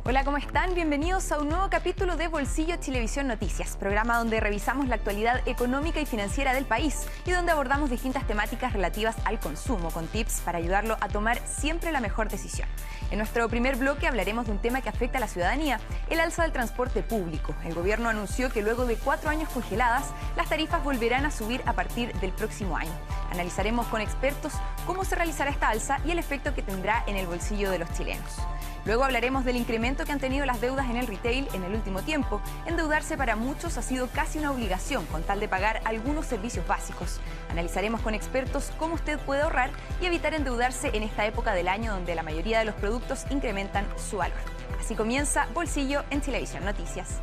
Hola, ¿cómo están? Bienvenidos a un nuevo capítulo de Bolsillo Chilevisión Noticias, programa donde revisamos la actualidad económica y financiera del país y donde abordamos distintas temáticas relativas al consumo, con tips para ayudarlo a tomar siempre la mejor decisión. En nuestro primer bloque hablaremos de un tema que afecta a la ciudadanía, el alza del transporte público. El gobierno anunció que luego de 4 años congeladas, las tarifas volverán a subir a partir del próximo año. Analizaremos con expertos cómo se realizará esta alza y el efecto que tendrá en el bolsillo de los chilenos. Luego hablaremos del incremento que han tenido las deudas en el retail en el último tiempo. Endeudarse para muchos ha sido casi una obligación con tal de pagar algunos servicios básicos. Analizaremos con expertos cómo usted puede ahorrar y evitar endeudarse en esta época del año donde la mayoría de los productos incrementan su valor. Así comienza Bolsillo en Chilevisión Noticias.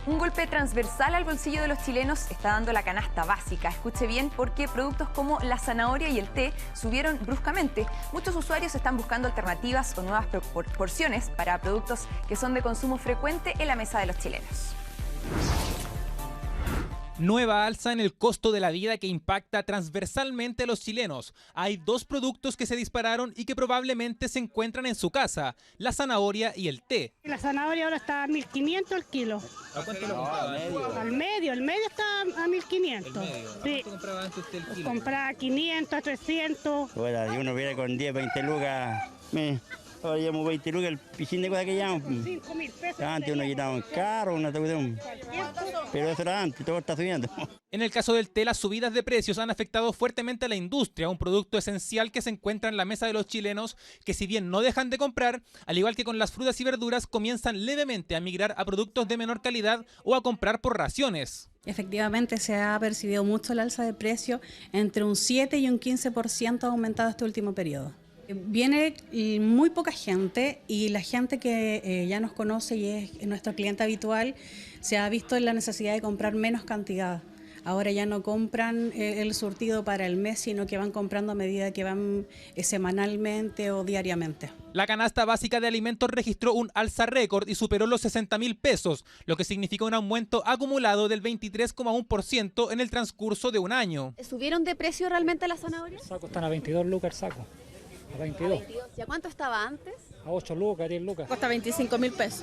Un golpe transversal al bolsillo de los chilenos está dando la canasta básica. Escuche bien, porque productos como la zanahoria y el té subieron bruscamente. Muchos usuarios están buscando alternativas o nuevas porciones para productos que son de consumo frecuente en la mesa de los chilenos. Nueva alza en el costo de la vida que impacta transversalmente a los chilenos. Hay 2 productos que se dispararon y que probablemente se encuentran en su casa: la zanahoria y el té. La zanahoria ahora está a 1.500 el kilo. ¿A cuánto lo compraba? El medio está a 1.500. ¿El medio? Sí. ¿Cuánto compraba antes usted el kilo? Compraba 500, 300. Bueno, si uno viene con 10, 20 lucas, ahora llevamos 20 lucas, el pichín de cosas que llevamos. 5.000 pesos. Antes uno quitaba un carro, una cuestión, pero eso era antes, todo está subiendo. En el caso del té, las subidas de precios han afectado fuertemente a la industria, un producto esencial que se encuentra en la mesa de los chilenos, que si bien no dejan de comprar, al igual que con las frutas y verduras, comienzan levemente a migrar a productos de menor calidad o a comprar por raciones. Efectivamente, se ha percibido mucho el alza de precio, entre un 7 y un 15% ha aumentado este último periodo. Viene muy poca gente y la gente que ya nos conoce y es nuestro cliente habitual se ha visto en la necesidad de comprar menos cantidad. Ahora ya no compran el surtido para el mes, sino que van comprando a medida que van semanalmente o diariamente. La canasta básica de alimentos registró un alza récord y superó los 60.000 pesos, lo que significa un aumento acumulado del 23,1% en el transcurso de un año. ¿Subieron de precio realmente las zanahorias? Los sacos están a 22 lucas el saco. A 22. ¿Y a cuánto estaba antes? A 8 lucas, 10 lucas. Cuesta 25.000 pesos.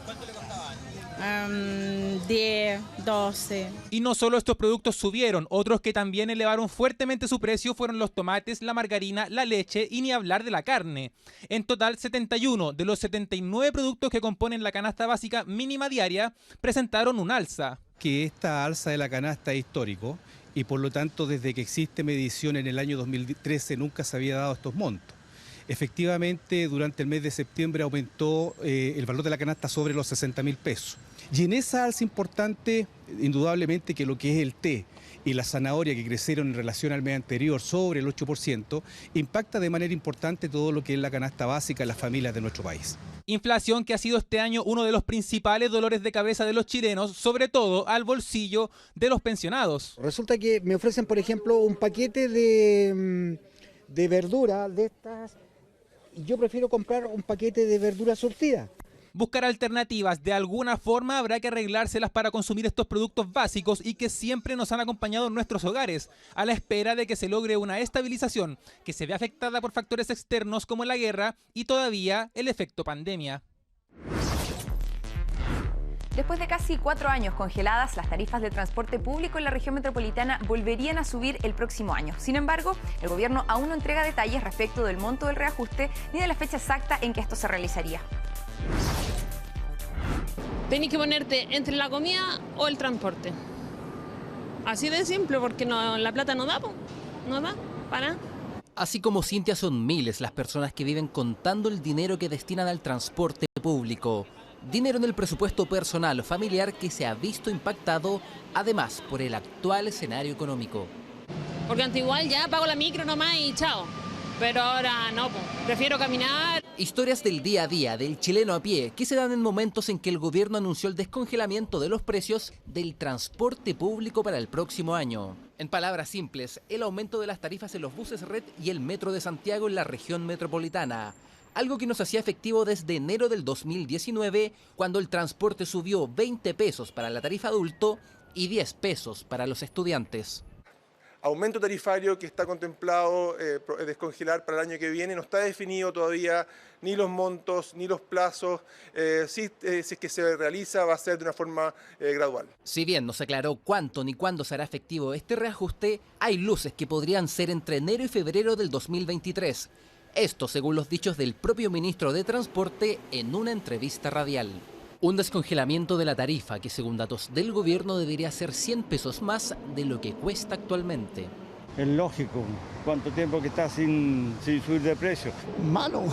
¿Cuánto le costaba antes? 10, 12. Y no solo estos productos subieron, otros que también elevaron fuertemente su precio fueron los tomates, la margarina, la leche y ni hablar de la carne. En total, 71 de los 79 productos que componen la canasta básica mínima diaria presentaron un alza. Que esta alza de la canasta es histórico y por lo tanto desde que existe medición en el año 2013 nunca se había dado estos montos. Efectivamente, durante el mes de septiembre aumentó el valor de la canasta sobre los 60.000 pesos. Y en esa alza importante, indudablemente que lo que es el té y la zanahoria, que crecieron en relación al mes anterior sobre el 8%, impacta de manera importante todo lo que es la canasta básica en las familias de nuestro país. Inflación que ha sido este año uno de los principales dolores de cabeza de los chilenos, sobre todo al bolsillo de los pensionados. Resulta que me ofrecen, por ejemplo, un paquete de verdura de estas, y yo prefiero comprar un paquete de verdura surtida. Buscar alternativas, de alguna forma habrá que arreglárselas para consumir estos productos básicos y que siempre nos han acompañado en nuestros hogares, a la espera de que se logre una estabilización que se ve afectada por factores externos como la guerra y todavía el efecto pandemia. Después de casi 4 años congeladas, las tarifas de transporte público en la región metropolitana volverían a subir el próximo año. Sin embargo, el gobierno aún no entrega detalles respecto del monto del reajuste ni de la fecha exacta en que esto se realizaría. Tenés que ponerte entre la comida o el transporte. Así de simple, porque no, la plata no da, no da, para. Así como Cintia, son miles las personas que viven contando el dinero que destinan al transporte público. Dinero en el presupuesto personal o familiar que se ha visto impactado, además, por el actual escenario económico. Porque antes igual ya pago la micro nomás y chao. Pero ahora no, prefiero caminar. Historias del día a día del chileno a pie que se dan en momentos en que el gobierno anunció el descongelamiento de los precios del transporte público para el próximo año. En palabras simples, el aumento de las tarifas en los buses Red y el Metro de Santiago en la región metropolitana. Algo que nos hacía efectivo desde enero del 2019, cuando el transporte subió 20 pesos para la tarifa adulto y 10 pesos para los estudiantes. aumento tarifario que está contemplado descongelar para el año que viene. No está definido todavía ni los montos ni los plazos. Si es que se realiza, va a ser de una forma gradual. Si bien no se aclaró cuánto ni cuándo será efectivo este reajuste, hay luces que podrían ser entre enero y febrero del 2023. Esto según los dichos del propio ministro de Transporte en una entrevista radial. Un descongelamiento de la tarifa que según datos del gobierno debería ser 100 pesos más de lo que cuesta actualmente. Es lógico, ¿cuánto tiempo que está sin subir de precio? Malo.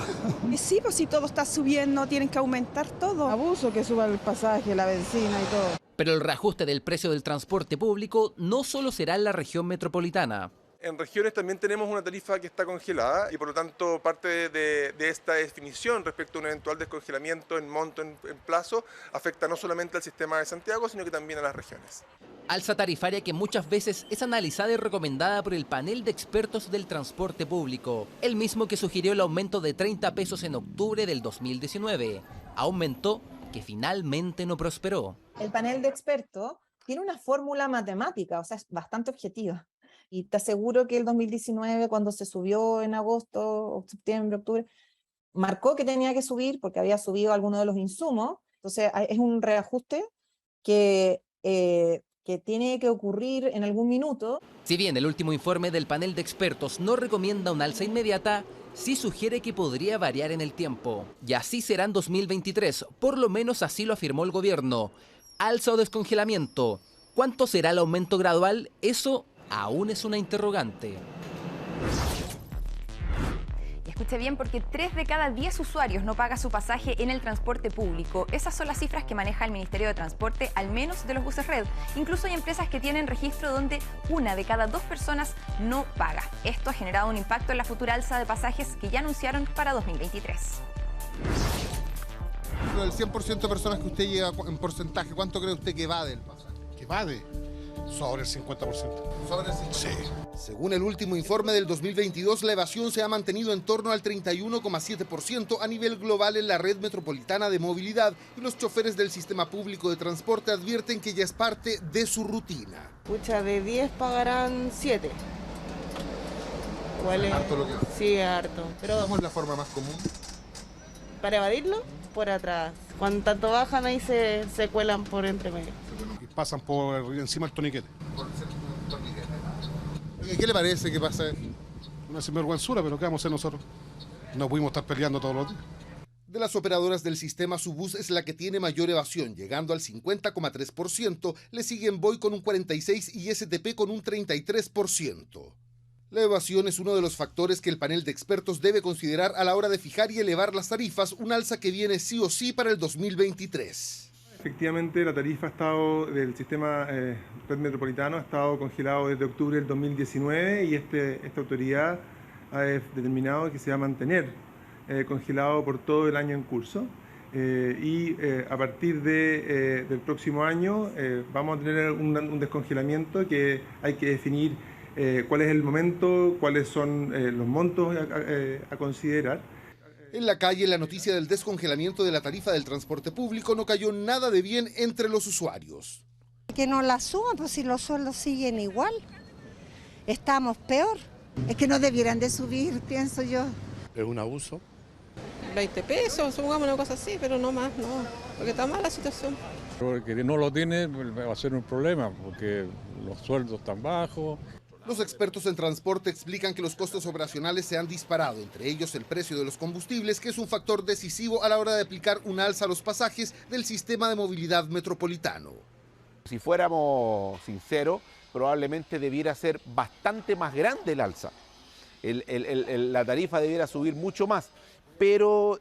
Sí, pues si todo está subiendo, tienen que aumentar todo. Abuso que suba el pasaje, la benzina y todo. Pero el reajuste del precio del transporte público no solo será en la región metropolitana. En regiones también tenemos una tarifa que está congelada y por lo tanto parte de esta definición respecto a un eventual descongelamiento en monto, en plazo, afecta no solamente al sistema de Santiago, sino que también a las regiones. Alza tarifaria que muchas veces es analizada y recomendada por el panel de expertos del transporte público, el mismo que sugirió el aumento de 30 pesos en octubre del 2019. Aumentó que finalmente no prosperó. El panel de expertos tiene una fórmula matemática, o sea, es bastante objetiva. Y te aseguro que el 2019, cuando se subió en agosto, septiembre, octubre, marcó que tenía que subir porque había subido alguno de los insumos. Entonces, es un reajuste que tiene que ocurrir en algún minuto. Si bien el último informe del panel de expertos no recomienda una alza inmediata, sí sugiere que podría variar en el tiempo. Y así será en 2023, por lo menos así lo afirmó el gobierno. Alza o descongelamiento. ¿Cuánto será el aumento gradual? Eso aún es una interrogante. Y escuche bien, porque 3 de cada 10 usuarios no paga su pasaje en el transporte público. Esas son las cifras que maneja el Ministerio de Transporte, al menos de los buses red. Incluso hay empresas que tienen registro donde 1 de cada 2 personas no paga. Esto ha generado un impacto en la futura alza de pasajes que ya anunciaron para 2023. Del 100% de personas que usted llega en porcentaje, ¿cuánto cree usted que evade el pasaje? ¿Que evade? Sobre el 50%. ¿Sobre el 50%? Sí. Según el último informe del 2022, la evasión se ha mantenido en torno al 31,7% a nivel global en la red metropolitana de movilidad y los choferes del sistema público de transporte advierten que ya es parte de su rutina. Pucha, de 10 pagarán 7. ¿Cuál es? ¿Harto lo que? Sí, harto. Pero ¿cómo es la forma más común? para evadirlo, por atrás. Cuando tanto bajan ahí se cuelan por entre medio. Y pasan por encima del torniquete. ¿Qué le parece que pasa? Una sinvergüenzura, pero ¿qué vamos a hacer nosotros? No pudimos estar peleando todos los días. De las operadoras del sistema, Subus es la que tiene mayor evasión, llegando al 50,3%. Le siguen Voy con un 46% y STP con un 33%. La evasión es uno de los factores que el panel de expertos debe considerar a la hora de fijar y elevar las tarifas, un alza que viene sí o sí para el 2023. Efectivamente, la tarifa del sistema red metropolitano ha estado congelado desde octubre del 2019 y esta autoridad ha determinado que se va a mantener congelado por todo el año en curso. A partir del próximo año vamos a tener un descongelamiento que hay que definir cuál es el momento, cuáles son los montos a considerar. En la calle, la noticia del descongelamiento de la tarifa del transporte público no cayó nada de bien entre los usuarios. Que no la suban, pues si los sueldos siguen igual, estamos peor. Es que no debieran de subir, pienso yo. Es un abuso. 20 pesos, supongamos una cosa así, pero no más, no, porque está mala la situación. Porque no lo tiene va a ser un problema, porque los sueldos están bajos. Los expertos en transporte explican que los costos operacionales se han disparado, entre ellos el precio de los combustibles, que es un factor decisivo a la hora de aplicar un alza a los pasajes del sistema de movilidad metropolitano. Si fuéramos sinceros, probablemente debiera ser bastante más grande el alza. La tarifa debiera subir mucho más, pero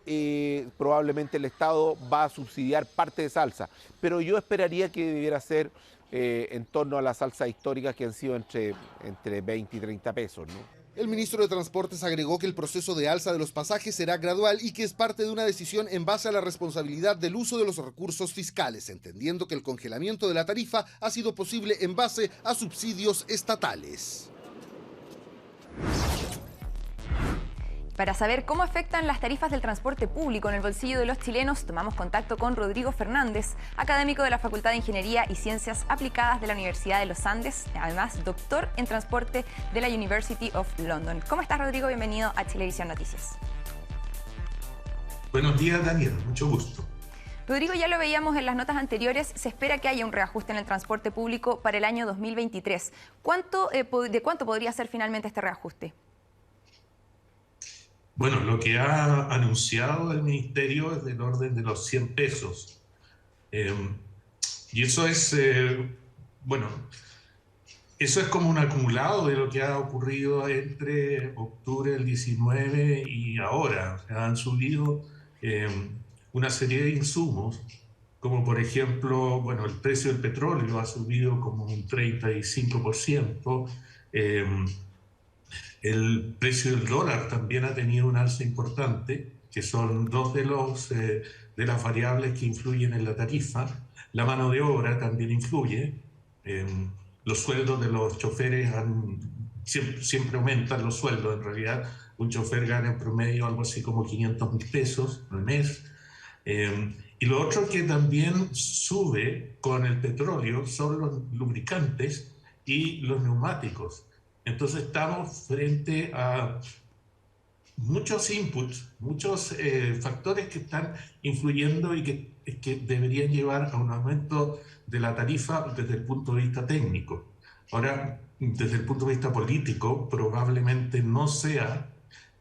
probablemente el Estado va a subsidiar parte de esa alza. Pero yo esperaría que debiera ser en torno a las alzas históricas que han sido entre 20 y 30 pesos, ¿no? El ministro de Transportes agregó que el proceso de alza de los pasajes será gradual y que es parte de una decisión en base a la responsabilidad del uso de los recursos fiscales, entendiendo que el congelamiento de la tarifa ha sido posible en base a subsidios estatales. Para saber cómo afectan las tarifas del transporte público en el bolsillo de los chilenos, tomamos contacto con Rodrigo Fernández, académico de la Facultad de Ingeniería y Ciencias Aplicadas de la Universidad de los Andes, además doctor en transporte de la University of London. ¿Cómo estás, Rodrigo? Bienvenido a Chilevisión Noticias. Buenos días, Daniel. Mucho gusto. Rodrigo, ya lo veíamos en las notas anteriores, se espera que haya un reajuste en el transporte público para el año 2023. ¿De cuánto podría ser finalmente este reajuste? Bueno, lo que ha anunciado el Ministerio es del orden de los 100 pesos. Y eso es, eso es como un acumulado de lo que ha ocurrido entre octubre del 19 y ahora. O sea, han subido una serie de insumos, como por ejemplo, bueno, el precio del petróleo ha subido como un 35%, el precio del dólar también ha tenido un alza importante, que son dos de las variables que influyen en la tarifa. La mano de obra también influye, los sueldos de los choferes siempre aumentan los sueldos. En realidad, un chofer gana en promedio algo así como 500.000 pesos al mes. Y lo otro que también sube con el petróleo son los lubricantes y los neumáticos. Entonces estamos frente a muchos inputs, muchos factores que están influyendo y que deberían llevar a un aumento de la tarifa desde el punto de vista técnico. Ahora, desde el punto de vista político, probablemente no sea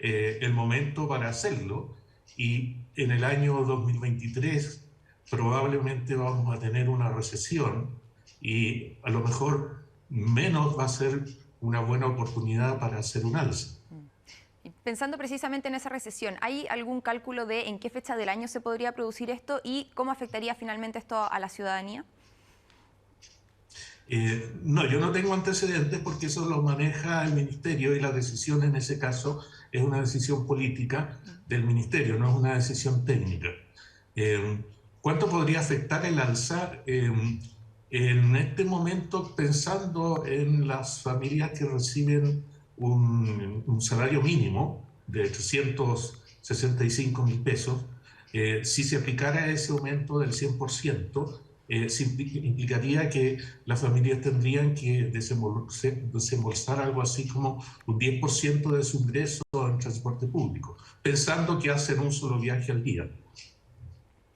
el momento para hacerlo, y en el año 2023 probablemente vamos a tener una recesión y a lo mejor menos va a ser una buena oportunidad para hacer un alza. Pensando precisamente en esa recesión, ¿hay algún cálculo de en qué fecha del año se podría producir esto y cómo afectaría finalmente esto a la ciudadanía? No, yo no tengo antecedentes porque eso lo maneja el Ministerio y la decisión en ese caso es una decisión política del Ministerio, no es una decisión técnica. ¿Cuánto podría afectar el alza? En este momento, pensando en las familias que reciben un salario mínimo de 365.000 pesos, si se aplicara ese aumento del 100%, implicaría que las familias tendrían que desembolsar algo así como un 10% de su ingreso en transporte público, pensando que hacen un solo viaje al día.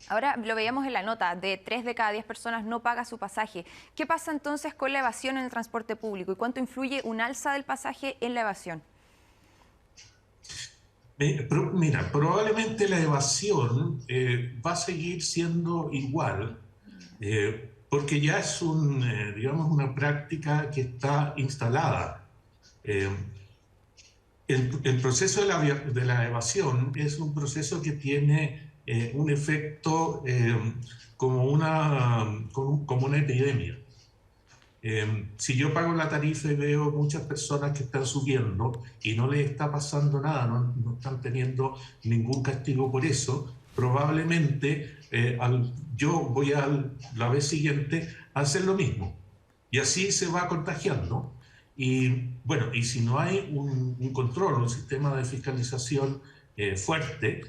Ahora lo veíamos en la nota, de 3 de cada 10 personas no paga su pasaje. ¿Qué pasa entonces con la evasión en el transporte público y cuánto influye un alza del pasaje en la evasión? Mira, probablemente la evasión va a seguir siendo igual, porque ya es digamos, una práctica que está instalada. El proceso de la evasión es un proceso que tiene un efecto como una epidemia. Si yo pago la tarifa y veo muchas personas que están subiendo y no les está pasando nada, no están teniendo ningún castigo por eso, probablemente yo voy la vez siguiente a hacer lo mismo. Y así se va contagiando. Y bueno, y si no hay un control, un sistema de fiscalización fuerte,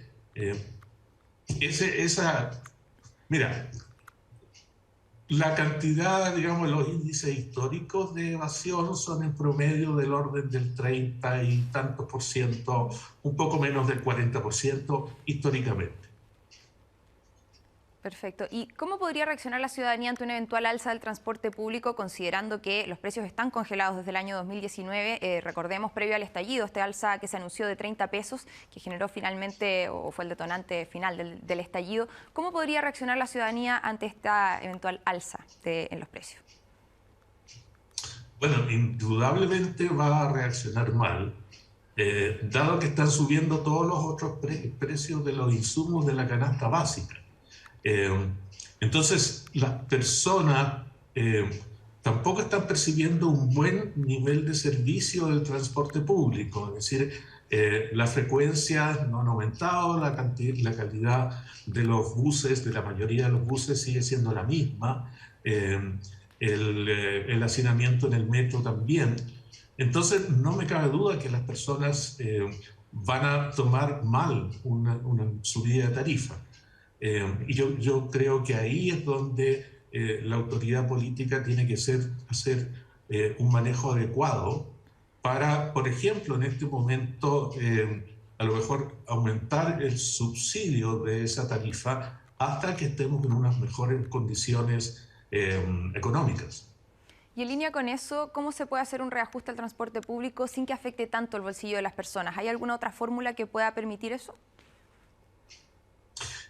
mira, la cantidad, digamos, los índices históricos de evasión son en promedio del orden del 30 y tantos por ciento, un poco menos del 40% históricamente. Perfecto. ¿Y cómo podría reaccionar la ciudadanía ante una eventual alza del transporte público, considerando que los precios están congelados desde el año 2019? Recordemos, previo al estallido, este alza que se anunció de 30 pesos, que generó finalmente, o fue el detonante final del estallido. ¿Cómo podría reaccionar la ciudadanía ante esta eventual alza en los precios? Bueno, indudablemente va a reaccionar mal, dado que están subiendo todos los otros precios de los insumos de la canasta básica. Entonces, las personas tampoco están percibiendo un buen nivel de servicio del transporte público, es decir, las frecuencias no han aumentado, la calidad de los buses, de la mayoría de los buses sigue siendo la misma, el hacinamiento en el metro también. Entonces, no me cabe duda que las personas van a tomar mal una subida de tarifa. Y yo creo que ahí es donde la autoridad política tiene que hacer un manejo adecuado para, por ejemplo, en este momento, a lo mejor aumentar el subsidio de esa tarifa hasta que estemos en unas mejores condiciones económicas. Y en línea con eso, ¿cómo se puede hacer un reajuste al transporte público sin que afecte tanto el bolsillo de las personas? ¿Hay alguna otra fórmula que pueda permitir eso?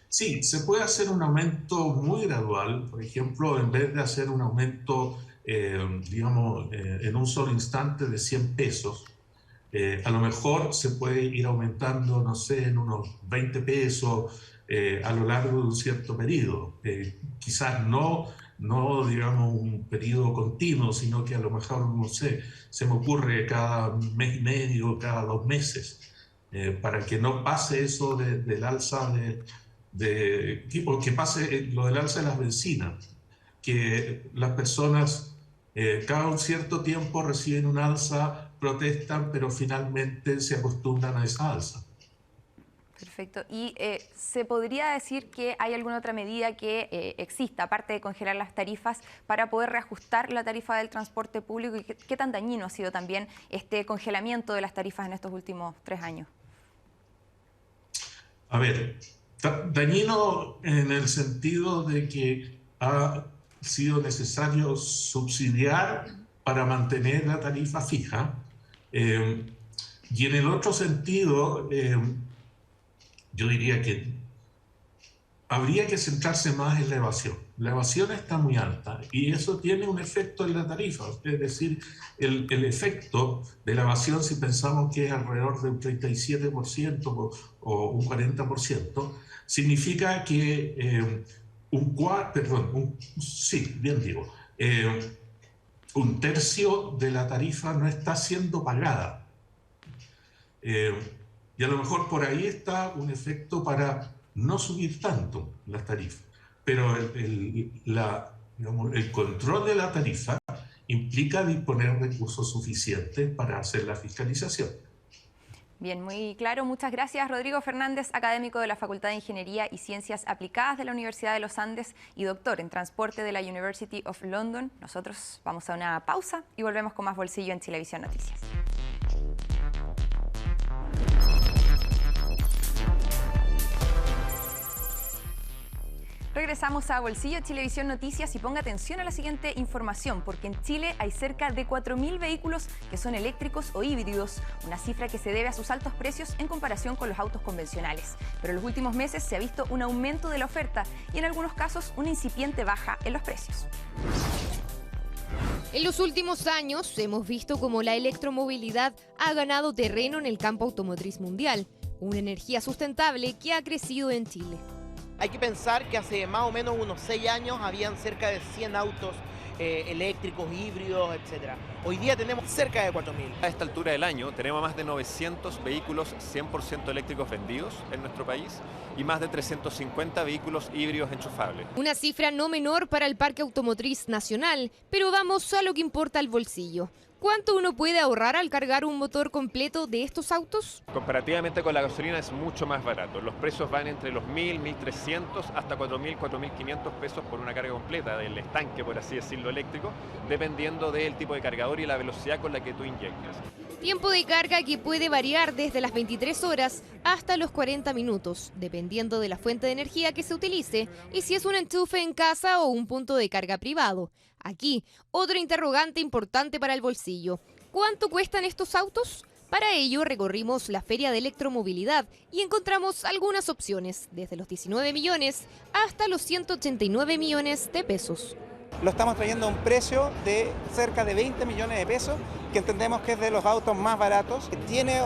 Sí, se puede hacer un aumento muy gradual. Por ejemplo, en vez de hacer un aumento, digamos, en un solo instante de 100 pesos, a lo mejor se puede ir aumentando, no sé, en unos 20 pesos a lo largo de un cierto periodo. Quizás no digamos un periodo continuo, sino que a lo mejor, no sé, se me ocurre cada mes y medio, cada 2 meses, para que no pase eso del alza o que pase lo del alza de las bencinas, que las personas cada un cierto tiempo reciben un alza, protestan, pero finalmente se acostumbran a esa alza. Perfecto. ¿Y se podría decir que hay alguna otra medida que exista, aparte de congelar las tarifas, para poder reajustar la tarifa del transporte público? ¿Y qué tan dañino ha sido también este congelamiento de las tarifas en estos últimos 3 años? A ver, dañino en el sentido de que ha sido necesario subsidiar para mantener la tarifa fija. Y en el otro sentido, yo diría que habría que centrarse más en la evasión. La evasión está muy alta y eso tiene un efecto en la tarifa. Es decir, el efecto de la evasión, si pensamos que es alrededor de un 37% o un 40%, significa que un tercio de la tarifa no está siendo pagada. Y a lo mejor por ahí está un efecto para no subir tanto las tarifas. Pero el control de la tarifa implica disponer de recursos suficientes para hacer la fiscalización. Bien, muy claro. Muchas gracias, Rodrigo Fernández, académico de la Facultad de Ingeniería y Ciencias Aplicadas de la Universidad de los Andes y doctor en Transporte de la University of London. Nosotros vamos a una pausa y volvemos con más Bolsillo en Chilevisión Noticias. Regresamos a Bolsillo Chilevisión Noticias y ponga atención a la siguiente información, porque en Chile hay cerca de 4.000 vehículos que son eléctricos o híbridos, una cifra que se debe a sus altos precios en comparación con los autos convencionales. Pero en los últimos meses se ha visto un aumento de la oferta y en algunos casos una incipiente baja en los precios. En los últimos años hemos visto cómo la electromovilidad ha ganado terreno en el campo automotriz mundial, una energía sustentable que ha crecido en Chile. Hay que pensar que hace más o menos unos 6 años habían cerca de 100 autos eléctricos, híbridos, etc. Hoy día tenemos cerca de 4.000. A esta altura del año tenemos más de 900 vehículos 100% eléctricos vendidos en nuestro país y más de 350 vehículos híbridos enchufables. Una cifra no menor para el parque automotriz nacional, pero vamos a lo que importa al bolsillo. ¿Cuánto uno puede ahorrar al cargar un motor completo de estos autos? Comparativamente con la gasolina es mucho más barato. Los precios van entre los 1.000, 1.300 hasta 4.000, 4.500 pesos por una carga completa del estanque, por así decirlo, eléctrico, dependiendo del tipo de cargador y la velocidad con la que tú inyectas. Tiempo de carga que puede variar desde las 23 horas hasta los 40 minutos, dependiendo de la fuente de energía que se utilice y si es un enchufe en casa o un punto de carga privado. Aquí, otro interrogante importante para el bolsillo. ¿Cuánto cuestan estos autos? Para ello recorrimos la Feria de Electromovilidad y encontramos algunas opciones, desde los 19 millones hasta los 189 millones de pesos. Lo estamos trayendo a un precio de cerca de 20 millones de pesos, que entendemos que es de los autos más baratos. Tiene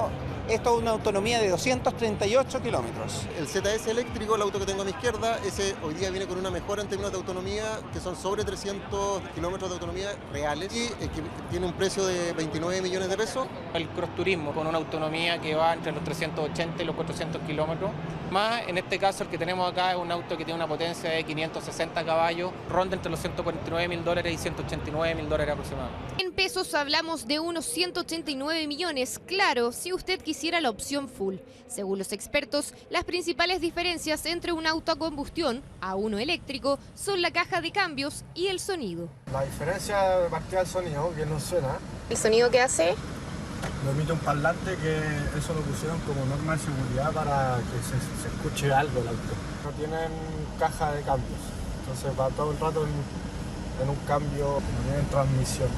esto una autonomía de 238 kilómetros. El ZS eléctrico, el auto que tengo a mi izquierda, ese hoy día viene con una mejora en términos de autonomía, que son sobre 300 kilómetros de autonomía reales y que tiene un precio de 29 millones de pesos. El cross turismo con una autonomía que va entre los 380 y los 400 kilómetros. Más, en este caso, el que tenemos acá es un auto que tiene una potencia de 560 caballos, ronda entre los $149.000 y $189.000 aproximadamente. En pesos hablamos de unos 189 millones. Claro, si usted quisiera hiciera la opción full. Según los expertos, las principales diferencias entre un auto a combustión a uno eléctrico son la caja de cambios y el sonido. La diferencia de partida del sonido, que no suena. ¿El sonido qué hace? Lo emite un parlante, que eso lo pusieron como norma de seguridad para que se escuche algo el auto. No tienen caja de cambios, entonces va todo el rato en un cambio, no tienen transmisión.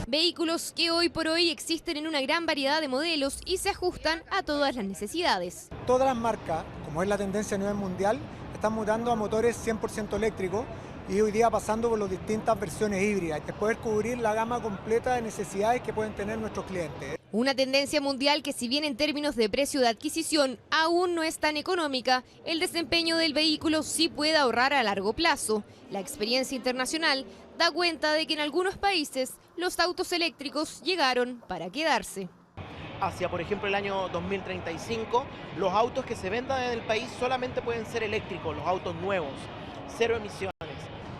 Vehículos que hoy por hoy existen en una gran variedad de modelos y se ajustan a todas las necesidades. Todas las marcas, como es la tendencia a nivel mundial, están mutando a motores 100% eléctricos y hoy día pasando por las distintas versiones híbridas, de poder cubrir la gama completa de necesidades que pueden tener nuestros clientes. Una tendencia mundial que, si bien en términos de precio de adquisición aún no es tan económica, el desempeño del vehículo sí puede ahorrar a largo plazo. La experiencia internacional da cuenta de que en algunos países los autos eléctricos llegaron para quedarse. Hacia, por ejemplo, el año 2035, los autos que se vendan en el país solamente pueden ser eléctricos, los autos nuevos, cero emisiones.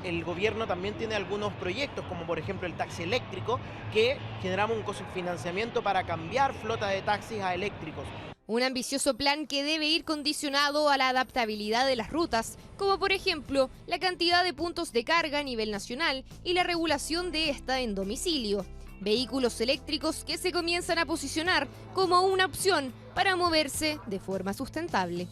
El gobierno también tiene algunos proyectos, como por ejemplo el taxi eléctrico, que generamos un cofinanciamiento para cambiar flota de taxis a eléctricos. Un ambicioso plan que debe ir condicionado a la adaptabilidad de las rutas, como por ejemplo la cantidad de puntos de carga a nivel nacional y la regulación de esta en domicilio. Vehículos eléctricos que se comienzan a posicionar como una opción para moverse de forma sustentable.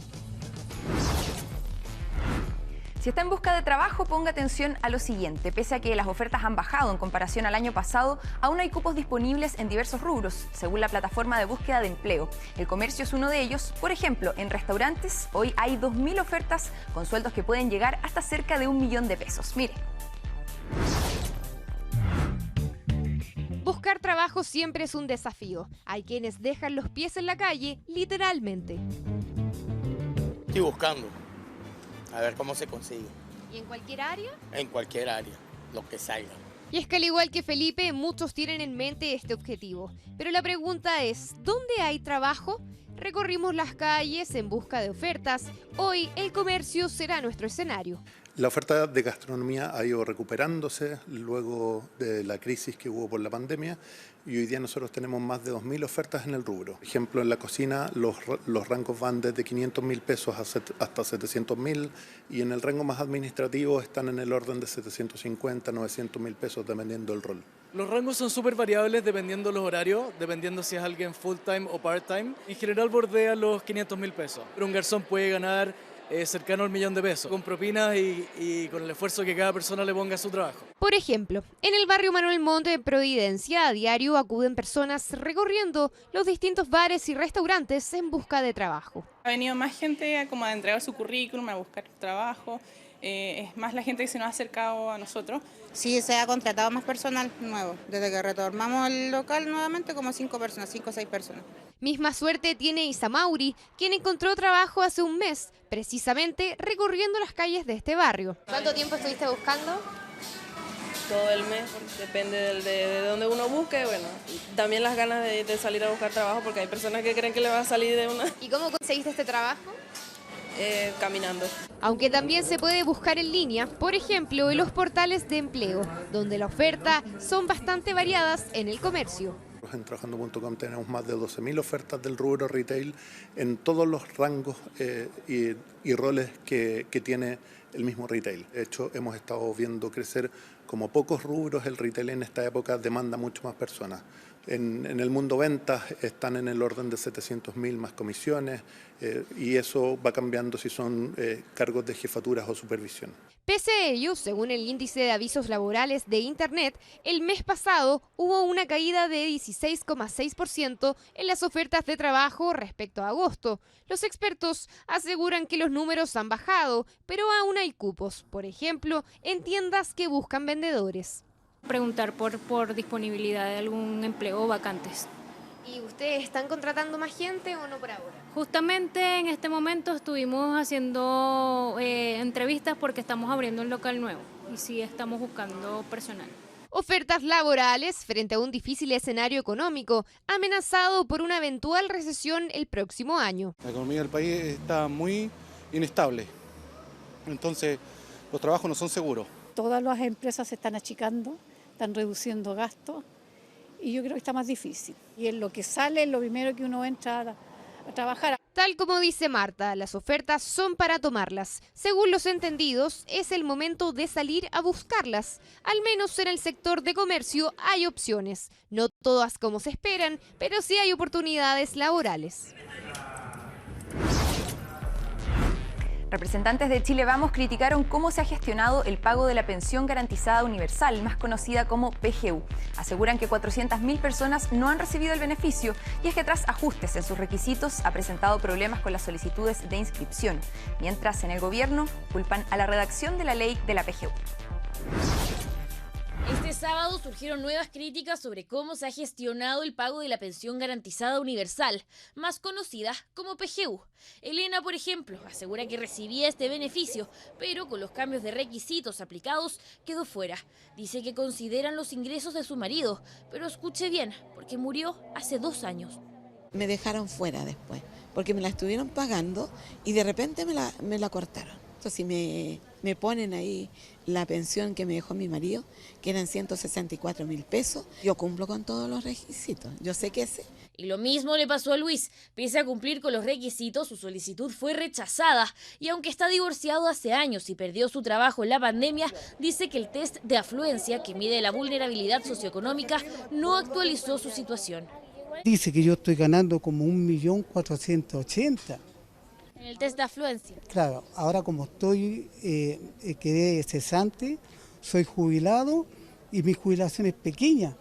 Si está en busca de trabajo, ponga atención a lo siguiente. Pese a que las ofertas han bajado en comparación al año pasado, aún hay cupos disponibles en diversos rubros, según la plataforma de búsqueda de empleo. El comercio es uno de ellos. Por ejemplo, en restaurantes, hoy hay 2.000 ofertas con sueldos que pueden llegar hasta cerca de 1 millón de pesos. Mire. Buscar trabajo siempre es un desafío. Hay quienes dejan los pies en la calle, literalmente. Estoy buscando. A ver cómo se consigue. ¿Y en cualquier área? En cualquier área, lo que salga. Y es que al igual que Felipe, muchos tienen en mente este objetivo. Pero la pregunta es, ¿dónde hay trabajo? Recorrimos las calles en busca de ofertas. Hoy el comercio será nuestro escenario. La oferta de gastronomía ha ido recuperándose luego de la crisis que hubo por la pandemia y hoy día nosotros tenemos más de 2.000 ofertas en el rubro. Por ejemplo, en la cocina los rangos van desde 500.000 pesos hasta 700.000 y en el rango más administrativo están en el orden de 750, 900.000 pesos dependiendo del rol. Los rangos son súper variables dependiendo los horarios, dependiendo si es alguien full time o part time. En general bordea los 500.000 pesos, pero un garzón puede ganar cercano al 1 millón de pesos, con propinas y con el esfuerzo que cada persona le ponga a su trabajo. Por ejemplo, en el barrio Manuel Montt de Providencia, a diario acuden personas recorriendo los distintos bares y restaurantes en busca de trabajo. Ha venido más gente como a entregar su currículum, a buscar trabajo. Es más la gente que se nos ha acercado a nosotros. Sí, se ha contratado más personal nuevo. Desde que retomamos el local nuevamente, como 5 o 6 personas. Misma suerte tiene Isa Mauri, quien encontró trabajo hace un mes, precisamente recorriendo las calles de este barrio. ¿Cuánto tiempo estuviste buscando? Todo el mes, depende de dónde uno busque, bueno, también las ganas de salir a buscar trabajo, porque hay personas que creen que le va a salir de una. ¿Y cómo conseguiste este trabajo? Caminando. Aunque también se puede buscar en línea, por ejemplo, en los portales de empleo, donde la oferta son bastante variadas en el comercio. En Trabajando.com tenemos más de 12.000 ofertas del rubro retail en todos los rangos y roles que tiene el mismo retail. De hecho, hemos estado viendo crecer como pocos rubros. El retail en esta época demanda mucho más personas. En el mundo ventas están en el orden de 700.000 más comisiones y eso va cambiando si son cargos de jefaturas o supervisión. Pese a ello, según el índice de avisos laborales de Internet, el mes pasado hubo una caída de 16,6% en las ofertas de trabajo respecto a agosto. Los expertos aseguran que los números han bajado, pero aún hay cupos, por ejemplo, en tiendas que buscan vendedores. Preguntar por disponibilidad de algún empleo o vacantes. ¿Y ustedes están contratando más gente o no por ahora? Justamente en este momento estuvimos haciendo entrevistas porque estamos abriendo un local nuevo y sí estamos buscando personal. Ofertas laborales frente a un difícil escenario económico amenazado por una eventual recesión el próximo año. La economía del país está muy inestable, entonces los trabajos no son seguros. Todas las empresas se están achicando, están reduciendo gastos y yo creo que está más difícil. Y en lo que sale, lo primero que uno entra a trabajar. Tal como dice Marta, las ofertas son para tomarlas. Según los entendidos, es el momento de salir a buscarlas. Al menos en el sector de comercio hay opciones. No todas como se esperan, pero sí hay oportunidades laborales. Representantes de Chile Vamos criticaron cómo se ha gestionado el pago de la pensión garantizada universal, más conocida como PGU. Aseguran que 400.000 personas no han recibido el beneficio y es que tras ajustes en sus requisitos ha presentado problemas con las solicitudes de inscripción, mientras en el gobierno culpan a la redacción de la ley de la PGU. Este sábado surgieron nuevas críticas sobre cómo se ha gestionado el pago de la pensión garantizada universal, más conocida como PGU. Elena, por ejemplo, asegura que recibía este beneficio, pero con los cambios de requisitos aplicados quedó fuera. Dice que consideran los ingresos de su marido, pero escuche bien, porque murió hace 2 años. Me dejaron fuera después, porque me la estuvieron pagando y de repente me la cortaron. Entonces me ponen ahí la pensión que me dejó mi marido, que eran 164.000 pesos. Yo cumplo con todos los requisitos, yo sé que sé. Y lo mismo le pasó a Luis. Pese a cumplir con los requisitos, su solicitud fue rechazada. Y aunque está divorciado hace años y perdió su trabajo en la pandemia, dice que el test de afluencia, que mide la vulnerabilidad socioeconómica, no actualizó su situación. Dice que yo estoy ganando como 1.480.000. En el test de afluencia. Claro, ahora como quedé cesante, soy jubilado y mi jubilación es pequeña.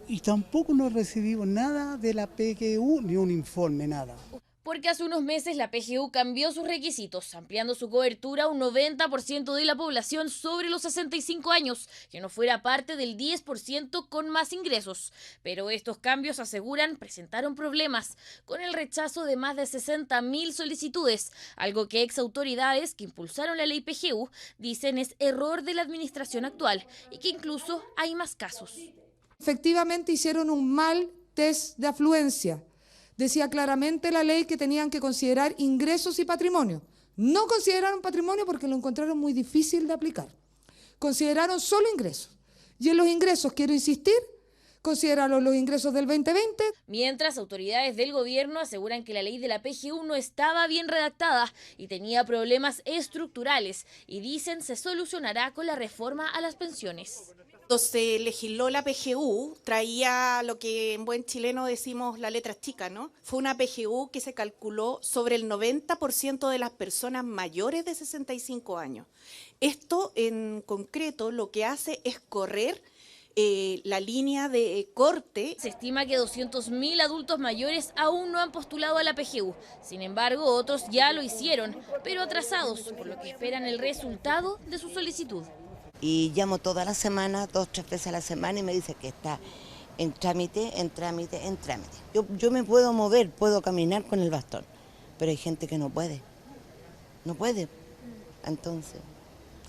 Y tampoco no he recibido nada de la PGU, ni un informe, nada. Porque hace unos meses la PGU cambió sus requisitos, ampliando su cobertura a un 90% de la población sobre los 65 años, que no fuera parte del 10% con más ingresos. Pero estos cambios, aseguran, presentaron problemas, con el rechazo de más de 60.000 solicitudes, algo que exautoridades que impulsaron la ley PGU dicen es error de la administración actual y que incluso hay más casos. Efectivamente hicieron un mal test de afluencia. Decía claramente la ley que tenían que considerar ingresos y patrimonio. No consideraron patrimonio porque lo encontraron muy difícil de aplicar. Consideraron solo ingresos. Y en los ingresos, quiero insistir, consideraron los ingresos del 2020. Mientras, autoridades del gobierno aseguran que la ley de la PGU no estaba bien redactada y tenía problemas estructurales y dicen se solucionará con la reforma a las pensiones. Cuando se legisló la PGU, traía lo que en buen chileno decimos la letra chica, ¿no? Fue una PGU que se calculó sobre el 90% de las personas mayores de 65 años. Esto en concreto lo que hace es correr la línea de corte. Se estima que 200.000 adultos mayores aún no han postulado a la PGU. Sin embargo, otros ya lo hicieron, pero atrasados, por lo que esperan el resultado de su solicitud. Y llamo toda la semana, 2 o 3 veces a la semana y me dice que está en trámite. Yo me puedo mover, puedo caminar con el bastón, pero hay gente que no puede. Entonces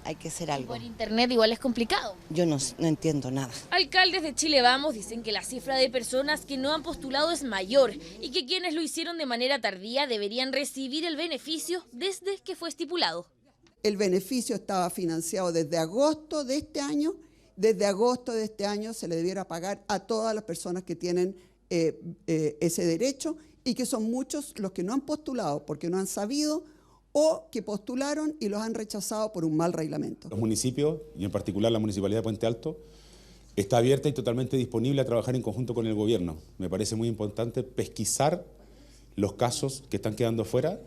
hay que hacer algo. Por internet igual es complicado. Yo no entiendo nada. Alcaldes de Chile Vamos dicen que la cifra de personas que no han postulado es mayor y que quienes lo hicieron de manera tardía deberían recibir el beneficio desde que fue estipulado. El beneficio estaba financiado desde agosto de este año. Desde agosto de este año se le debiera pagar a todas las personas que tienen ese derecho y que son muchos los que no han postulado porque no han sabido o que postularon y los han rechazado por un mal reglamento. Los municipios, y en particular la Municipalidad de Puente Alto, está abierta y totalmente disponible a trabajar en conjunto con el gobierno. Me parece muy importante pesquisar los casos que están quedando fuera,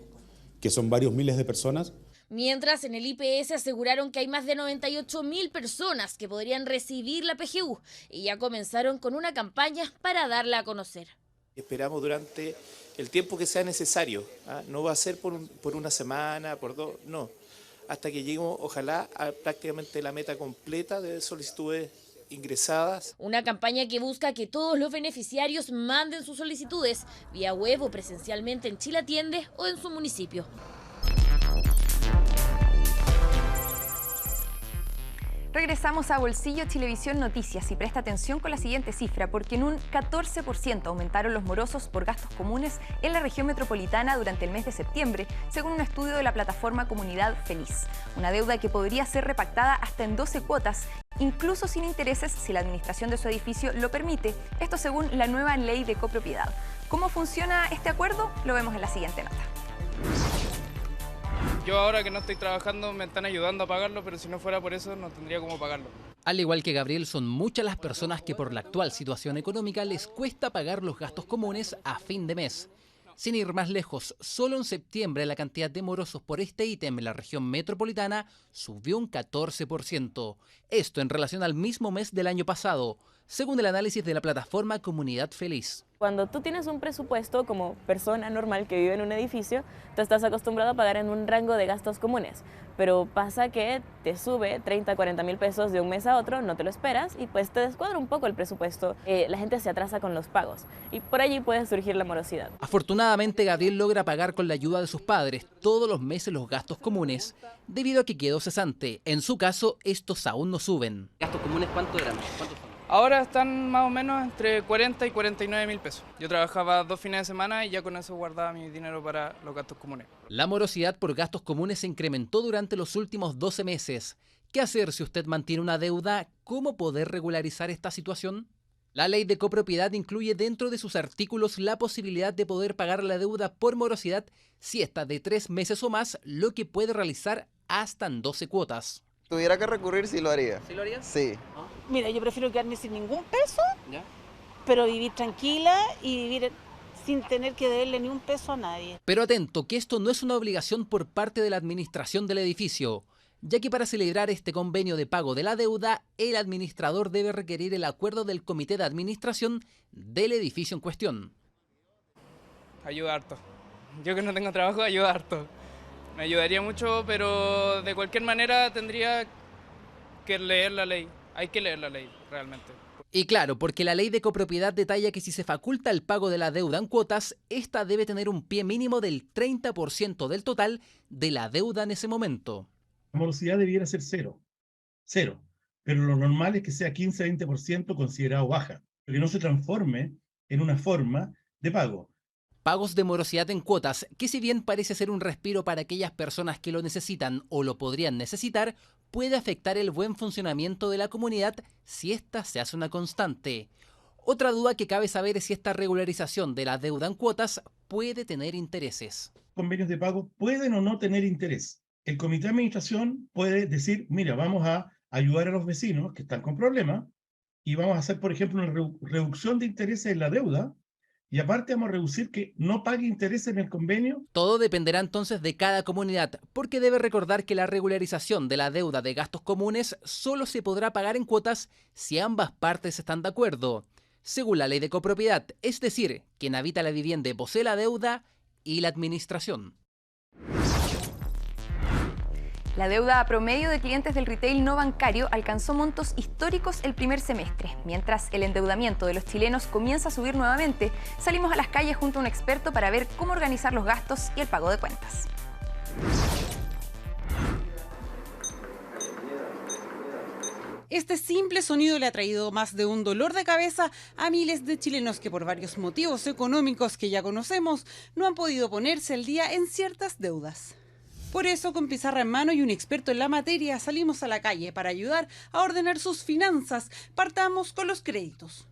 que son varios miles de personas. Mientras, en el IPS aseguraron que hay más de 98.000 personas que podrían recibir la PGU y ya comenzaron con una campaña para darla a conocer. Esperamos durante el tiempo que sea necesario, no va a ser por una semana, por 2, no, hasta que lleguemos, ojalá, a prácticamente la meta completa de solicitudes ingresadas. Una campaña que busca que todos los beneficiarios manden sus solicitudes vía web o presencialmente en Chile Atiende o en su municipio. Regresamos a Bolsillo Chilevisión Noticias y presta atención con la siguiente cifra, porque en un 14% aumentaron los morosos por gastos comunes en la región metropolitana durante el mes de septiembre, según un estudio de la plataforma Comunidad Feliz. Una deuda que podría ser repactada hasta en 12 cuotas, incluso sin intereses si la administración de su edificio lo permite, esto según la nueva ley de copropiedad. ¿Cómo funciona este acuerdo? Lo vemos en la siguiente nota. Yo ahora que no estoy trabajando me están ayudando a pagarlo, pero si no fuera por eso no tendría cómo pagarlo. Al igual que Gabriel, son muchas las personas que por la actual situación económica les cuesta pagar los gastos comunes a fin de mes. Sin ir más lejos, solo en septiembre la cantidad de morosos por este ítem en la región metropolitana subió un 14%. Esto en relación al mismo mes del año pasado, según el análisis de la plataforma Comunidad Feliz. Cuando tú tienes un presupuesto como persona normal que vive en un edificio, tú estás acostumbrado a pagar en un rango de gastos comunes, pero pasa que te sube 30, 40 mil pesos de un mes a otro, no te lo esperas y pues te descuadra un poco el presupuesto. La gente se atrasa con los pagos y por allí puede surgir la morosidad. Afortunadamente, Gabriel logra pagar con la ayuda de sus padres todos los meses los gastos comunes, debido a que quedó cesante. En su caso, estos aún no suben. ¿Gastos comunes cuánto eran? Ahora están más o menos entre 40 y 49 mil pesos. Yo trabajaba 2 fines de semana y ya con eso guardaba mi dinero para los gastos comunes. La morosidad por gastos comunes se incrementó durante los últimos 12 meses. ¿Qué hacer si usted mantiene una deuda? ¿Cómo poder regularizar esta situación? La ley de copropiedad incluye dentro de sus artículos la posibilidad de poder pagar la deuda por morosidad si está de 3 meses o más, lo que puede realizar hasta en 12 cuotas. Tuviera que recurrir, sí lo haría. ¿Sí lo harías? Sí. Mira, yo prefiero quedarme sin ningún peso, ¿ya?, pero vivir tranquila y vivir sin tener que deberle ni un peso a nadie. Pero atento, que esto no es una obligación por parte de la administración del edificio, ya que para celebrar este convenio de pago de la deuda, el administrador debe requerir el acuerdo del comité de administración del edificio en cuestión. Ayuda harto. Yo que no tengo trabajo, ayuda harto. Me ayudaría mucho, pero de cualquier manera tendría que leer la ley. Hay que leer la ley, realmente. Y claro, porque la ley de copropiedad detalla que si se faculta el pago de la deuda en cuotas, esta debe tener un pie mínimo del 30% del total de la deuda en ese momento. La morosidad debiera ser cero, pero lo normal es que sea 15-20% considerado baja, pero que no se transforme en una forma de pago. Pagos de morosidad en cuotas, que si bien parece ser un respiro para aquellas personas que lo necesitan o lo podrían necesitar, puede afectar el buen funcionamiento de la comunidad si ésta se hace una constante. Otra duda que cabe saber es si esta regularización de la deuda en cuotas puede tener intereses. Convenios de pago pueden o no tener interés. El comité de administración puede decir, mira, vamos a ayudar a los vecinos que están con problemas y vamos a hacer, por ejemplo, una reducción de intereses en la deuda. Y aparte vamos a reducir que no pague intereses en el convenio. Todo dependerá entonces de cada comunidad, porque debe recordar que la regularización de la deuda de gastos comunes solo se podrá pagar en cuotas si ambas partes están de acuerdo, según la ley de copropiedad, es decir, quien habita la vivienda posee la deuda y la administración. La deuda promedio de clientes del retail no bancario alcanzó montos históricos el primer semestre. Mientras el endeudamiento de los chilenos comienza a subir nuevamente, salimos a las calles junto a un experto para ver cómo organizar los gastos y el pago de cuentas. Este simple sonido le ha traído más de un dolor de cabeza a miles de chilenos que por varios motivos económicos que ya conocemos no han podido ponerse al día en ciertas deudas. Por eso, con pizarra en mano y un experto en la materia, salimos a la calle para ayudar a ordenar sus finanzas. Partamos con los créditos.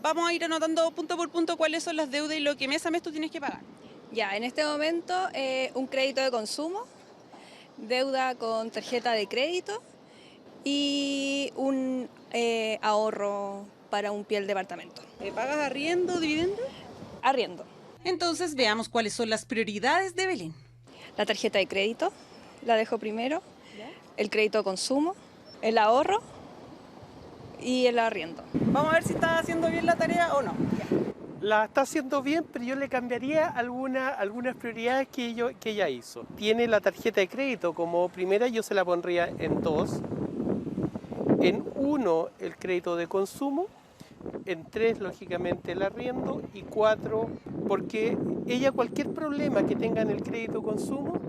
Vamos a ir anotando punto por punto cuáles son las deudas y lo que mes a mes tú tienes que pagar. Ya, en este momento un crédito de consumo, deuda con tarjeta de crédito y un ahorro para un pie del departamento. ¿Pagas arriendo o dividendo? Arriendo. Entonces veamos cuáles son las prioridades de Belén. La tarjeta de crédito, la dejo primero, el crédito de consumo, el ahorro y el arriendo. Vamos a ver si está haciendo bien la tarea o no. La está haciendo bien, pero yo le cambiaría algunas prioridades que ella hizo. Tiene la tarjeta de crédito como primera, yo se la pondría en 2. En 1, el crédito de consumo. En 3, lógicamente, el arriendo. Y 4, porque ella cualquier problema que tenga en el crédito consumo,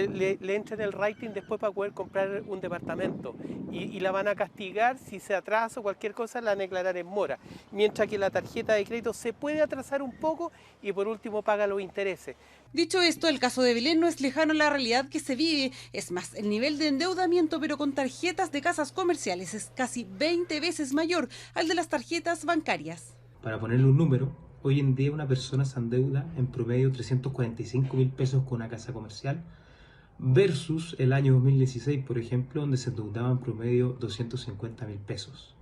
le entra en el rating después para poder comprar un departamento y la van a castigar si se atrasa o cualquier cosa, la van a declarar en mora, mientras que la tarjeta de crédito se puede atrasar un poco y por último paga los intereses. Dicho esto, el caso de Belén no es lejano a la realidad que se vive. Es más, el nivel de endeudamiento, pero con tarjetas de casas comerciales, es casi 20 veces mayor al de las tarjetas bancarias. Para ponerle un número, hoy en día una persona se endeuda en promedio 345.000 pesos con una casa comercial, versus el año 2016, por ejemplo, donde se endeudaban en promedio 250.000 pesos.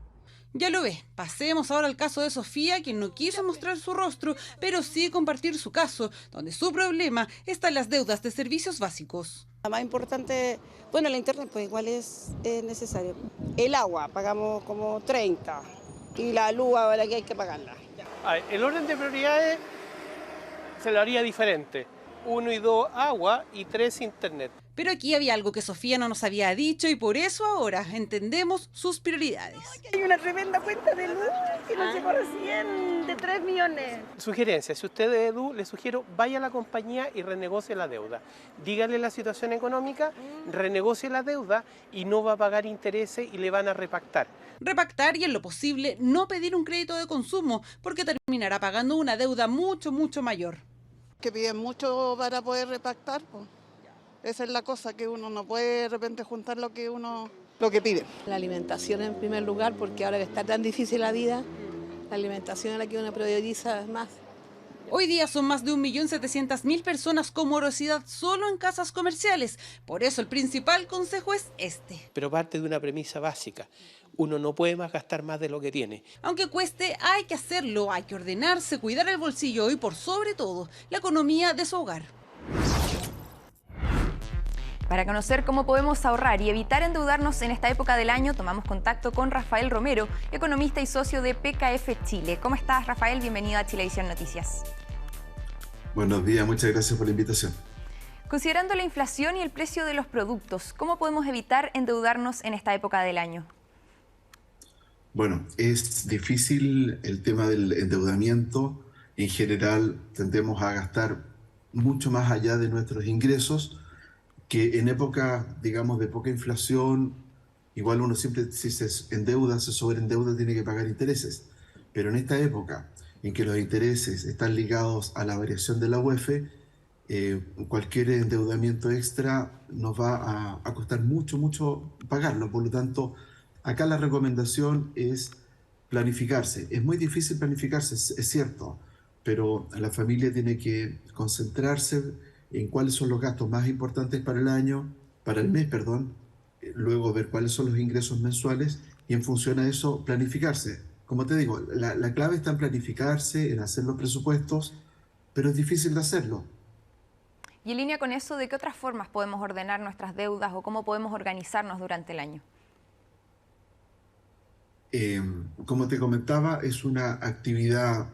Ya lo ve, pasemos ahora al caso de Sofía, quien no quiso mostrar su rostro, pero sí compartir su caso, donde su problema está en las deudas de servicios básicos. La más importante, bueno, el internet pues igual es necesario. El agua, pagamos como 30, y la luz ahora que hay que pagarla. El orden de prioridades se lo haría diferente. 1 y 2 agua y 3 internet. Pero aquí había algo que Sofía no nos había dicho y por eso ahora entendemos sus prioridades. Hay una tremenda cuenta de luz que nos llegó recién de 3 millones. Sugerencia, si usted es Edu, le sugiero vaya a la compañía y renegocie la deuda. Dígale la situación económica, renegocie la deuda y no va a pagar intereses y le van a repactar. Repactar y en lo posible no pedir un crédito de consumo porque terminará pagando una deuda mucho mayor. Que piden mucho para poder repactar, pues. Esa es la cosa, que uno no puede de repente juntar lo que pide. La alimentación en primer lugar, porque ahora que está tan difícil la vida, la alimentación es la que uno prioriza más. Hoy día son más de 1.700.000 personas con morosidad solo en casas comerciales. Por eso el principal consejo es este. Pero parte de una premisa básica. Uno no puede más gastar más de lo que tiene. Aunque cueste, hay que hacerlo, hay que ordenarse, cuidar el bolsillo y por sobre todo, la economía de su hogar. Para conocer cómo podemos ahorrar y evitar endeudarnos en esta época del año, tomamos contacto con Rafael Romero, economista y socio de PKF Chile. ¿Cómo estás, Rafael? Bienvenido a Chilevisión Noticias. Buenos días, muchas gracias por la invitación. Considerando la inflación y el precio de los productos, ¿cómo podemos evitar endeudarnos en esta época del año? Bueno, es difícil el tema del endeudamiento. En general, tendemos a gastar mucho más allá de nuestros ingresos, que en época, digamos, de poca inflación, igual uno siempre, si se endeuda, se sobreendeuda, tiene que pagar intereses. Pero en esta época, en que los intereses están ligados a la variación de la UEF, cualquier endeudamiento extra nos va a costar mucho pagarlo. Por lo tanto, acá la recomendación es planificarse. Es muy difícil planificarse, es cierto, pero la familia tiene que concentrarse en cuáles son los gastos más importantes para el mes, luego ver cuáles son los ingresos mensuales y en función a eso planificarse. Como te digo, la clave está en planificarse, en hacer los presupuestos, pero es difícil de hacerlo. Y en línea con eso, ¿de qué otras formas podemos ordenar nuestras deudas o cómo podemos organizarnos durante el año? Como te comentaba, es una actividad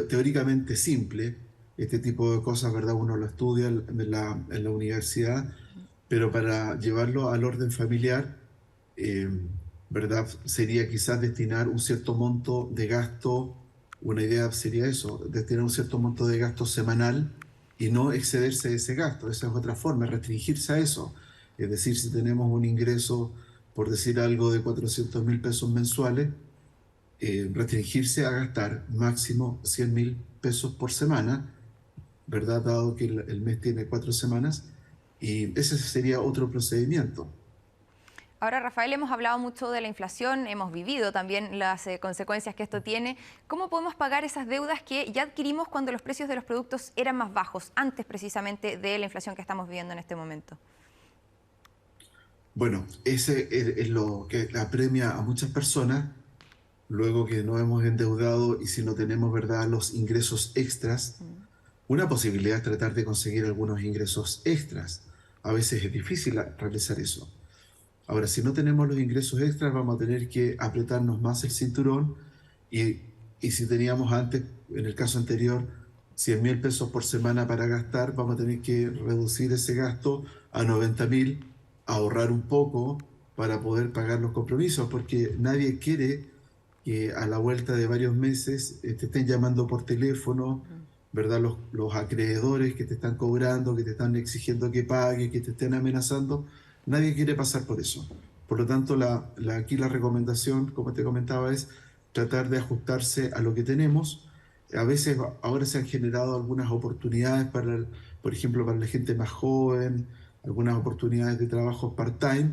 teóricamente simple. Este tipo de cosas, ¿verdad? Uno lo estudia en la universidad, pero para llevarlo al orden familiar, ¿verdad? Sería quizás destinar un cierto monto de gasto, una idea sería eso, destinar un cierto monto de gasto semanal y no excederse de ese gasto. Esa es otra forma, restringirse a eso. Es decir, si tenemos un ingreso, por decir algo, de 400.000 pesos mensuales, restringirse a gastar máximo 100.000 pesos por semana, ¿verdad? Dado que el mes tiene 4 semanas, y ese sería otro procedimiento. Ahora, Rafael, hemos hablado mucho de la inflación, hemos vivido también las consecuencias que esto tiene. ¿Cómo podemos pagar esas deudas que ya adquirimos cuando los precios de los productos eran más bajos, antes precisamente de la inflación que estamos viviendo en este momento? Bueno, ese es lo que apremia a muchas personas, luego que nos hemos endeudado y si no tenemos, ¿verdad?, los ingresos extras. Una posibilidad es tratar de conseguir algunos ingresos extras. A veces es difícil realizar eso. Ahora, si no tenemos los ingresos extras, vamos a tener que apretarnos más el cinturón y si teníamos antes, en el caso anterior, 100.000 pesos por semana para gastar, vamos a tener que reducir ese gasto a 90.000, ahorrar un poco para poder pagar los compromisos, porque nadie quiere que a la vuelta de varios meses te estén llamando por teléfono, ¿verdad? Los acreedores que te están cobrando, que te están exigiendo que pagues, que te estén amenazando. Nadie quiere pasar por eso. Por lo tanto, aquí la recomendación, como te comentaba, es tratar de ajustarse a lo que tenemos. A veces ahora se han generado algunas oportunidades por ejemplo, para la gente más joven, algunas oportunidades de trabajo part-time,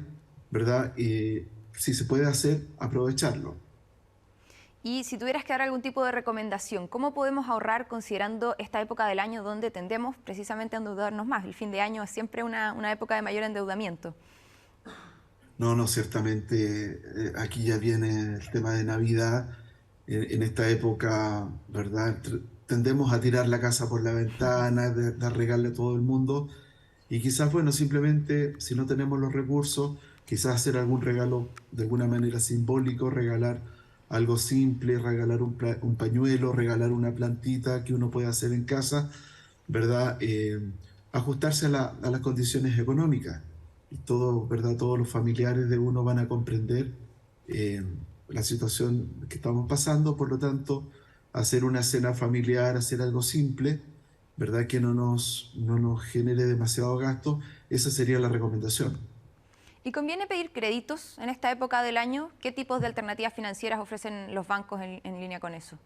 ¿verdad? Y si se puede hacer, aprovecharlo. Y si tuvieras que dar algún tipo de recomendación, ¿cómo podemos ahorrar considerando esta época del año donde tendemos precisamente a endeudarnos más? El fin de año es siempre una época de mayor endeudamiento. No, ciertamente aquí ya viene el tema de Navidad. En esta época, ¿verdad? Tendemos a tirar la casa por la ventana, de regalarle a todo el mundo. Y quizás, bueno, simplemente si no tenemos los recursos, quizás hacer algún regalo de alguna manera simbólico, regalar algo simple, regalar un pañuelo, regalar una plantita que uno puede hacer en casa, ¿verdad? Ajustarse a las condiciones económicas. Y todo, ¿verdad? Todos los familiares de uno van a comprender la situación que estamos pasando, por lo tanto, hacer una cena familiar, hacer algo simple, ¿verdad? Que no nos genere demasiado gasto, esa sería la recomendación. ¿Y conviene pedir créditos en esta época del año? ¿Qué tipos de alternativas financieras ofrecen los bancos en línea con eso?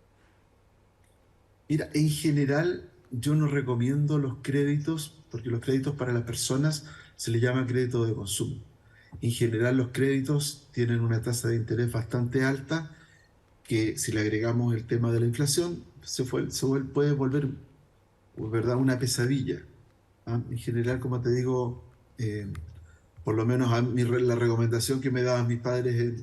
Mira, en general yo no recomiendo los créditos, porque los créditos para las personas se les llama crédito de consumo. En general los créditos tienen una tasa de interés bastante alta, que si le agregamos el tema de la inflación, puede volver, ¿verdad?, una pesadilla. En general, como te digo, por lo menos la recomendación que me daban mis padres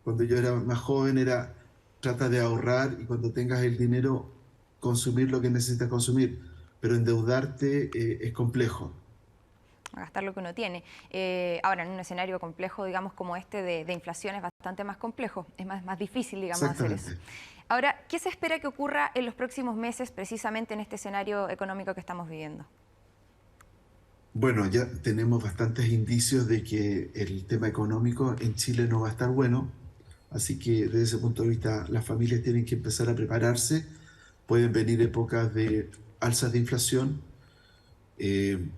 cuando yo era más joven era: trata de ahorrar y cuando tengas el dinero, consumir lo que necesitas consumir. Pero endeudarte es complejo. Gastar lo que uno tiene. Ahora, en un escenario complejo, digamos, como este de inflación, es bastante más complejo, es más difícil, digamos, hacer eso. Ahora, ¿qué se espera que ocurra en los próximos meses, precisamente en este escenario económico que estamos viviendo? Bueno, ya tenemos bastantes indicios de que el tema económico en Chile no va a estar bueno, así que desde ese punto de vista las familias tienen que empezar a prepararse. Pueden venir épocas de alzas de inflación.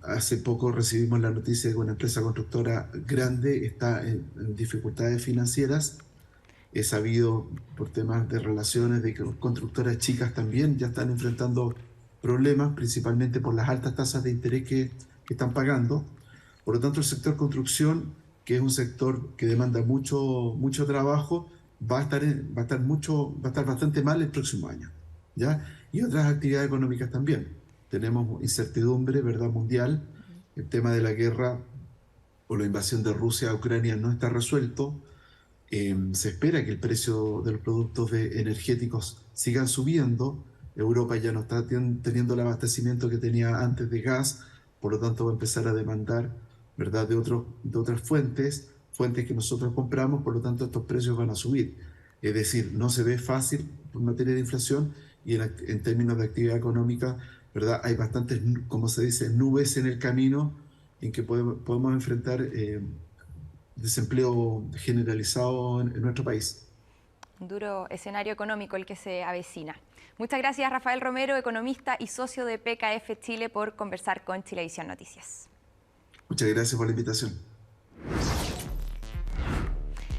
Hace poco recibimos la noticia de que una empresa constructora grande está en dificultades financieras. He sabido por temas de relaciones de que constructoras chicas también ya están enfrentando problemas, principalmente por las altas tasas de interés que están pagando. Por lo tanto, el sector construcción, que es un sector que demanda mucho trabajo, va a estar bastante mal el próximo año, ¿ya? Y otras actividades económicas también. Tenemos incertidumbre, ¿verdad?, mundial. El tema de la guerra o la invasión de Rusia a Ucrania no está resuelto. Se espera que el precio de los productos energéticos sigan subiendo. Europa ya no está teniendo el abastecimiento que tenía antes de gas, por lo tanto va a empezar a demandar, ¿verdad?, de otras fuentes que nosotros compramos, por lo tanto estos precios van a subir. Es decir, no se ve fácil en materia de inflación y en términos de actividad económica, ¿verdad?, hay bastantes, como se dice, nubes en el camino en que podemos enfrentar desempleo generalizado en nuestro país. Un duro escenario económico el que se avecina. Muchas gracias, Rafael Romero, economista y socio de PKF Chile, por conversar con Chilevisión Noticias. Muchas gracias por la invitación.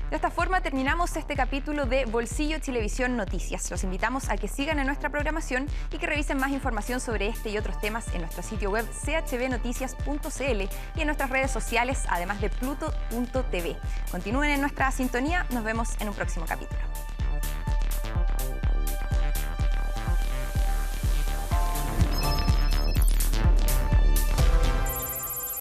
De esta forma terminamos este capítulo de Bolsillo Chilevisión Noticias. Los invitamos a que sigan en nuestra programación y que revisen más información sobre este y otros temas en nuestro sitio web chbnoticias.cl y en nuestras redes sociales, además de pluto.tv. Continúen en nuestra sintonía, nos vemos en un próximo capítulo.